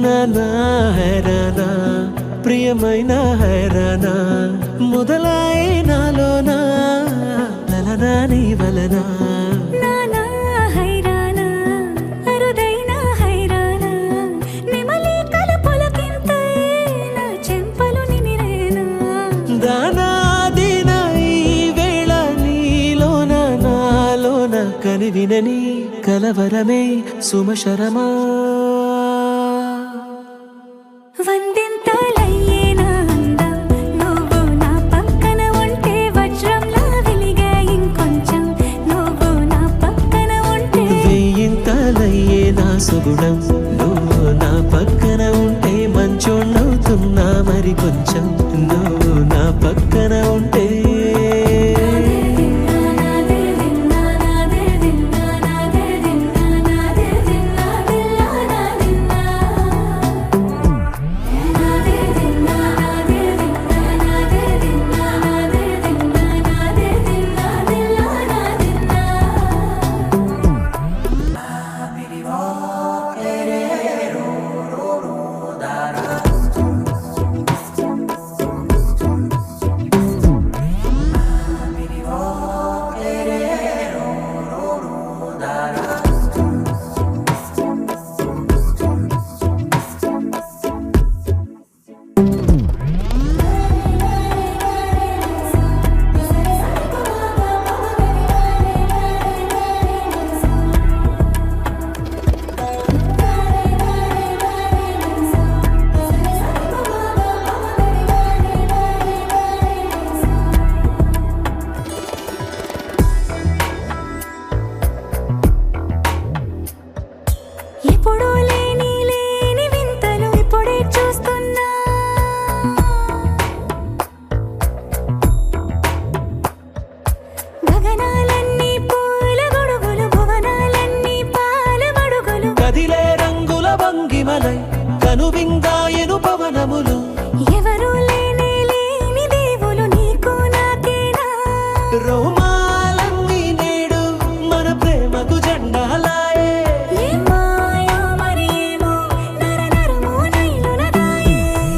నానా హైరానా ప్రియమైన హైరానా మొదలై నాలోనా లలనా నీ వలనా నానా హైరానా అరుదైన హైరానా నిమలి కలపులకింతై నా చెంపలు నిమిరేనా దానాదిన ఈ వేళ నీలోన నాలోన కనివినని కలవరమే సుమశరమా వందింతలయ్యేనా అందం నువ్వు నా పక్కన ఉంటే వజ్రంలా వెలిగే ఇంకొంచెం నువ్వు నా పక్కన ఉంటే వెయ్యింతలయ్యే నా సుగుణం నువ్వు నా పక్కన ఉంటే మంచోణ్ణవుతున్నా మరి కొంచెం నువ్వు నా పక్కన ఉంటే ఎప్పుడూ లేని వింతలు ఇప్పుడే చూస్తున్నా గగనాలన్నీ పూల గొడుగులు భువనాలన్నీ పాల మడుగులు కదిలే రంగుల భంగిమలై కనువిందాయను పవనములు ఎవరూ లేని దేవులు నీకు నాకేనా రోమాలన్నీ నేడు మన ప్రేమకు జెండాలాయే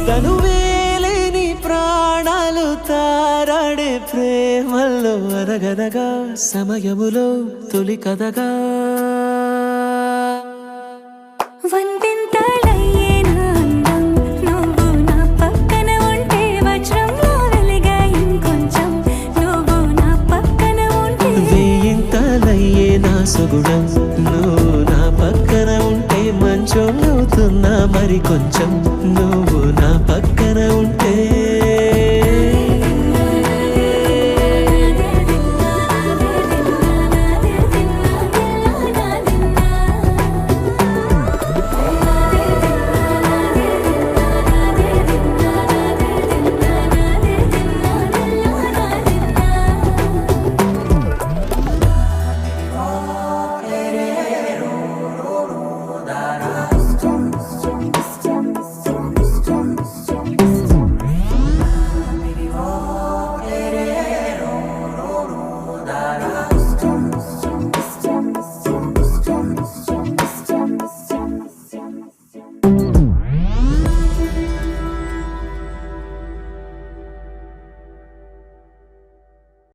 తనువేలేని ప్రాణాలు తారాడే ప్రేమల్లో అరగనగా సమయములో తొలి కథగా వందింతలయ్యేనా అందం నువ్వు నా పక్కన ఉంటే వజ్రంలా వెలిగే ఇంకొంచెం నువ్వు నా పక్కన ఉంటే వెయ్యింతలయ్యే నా సుగుణం నువ్వు నా పక్కన ఉంటే మంచోణ్ణవుతున్నా మరి కొంచెం నువ్వు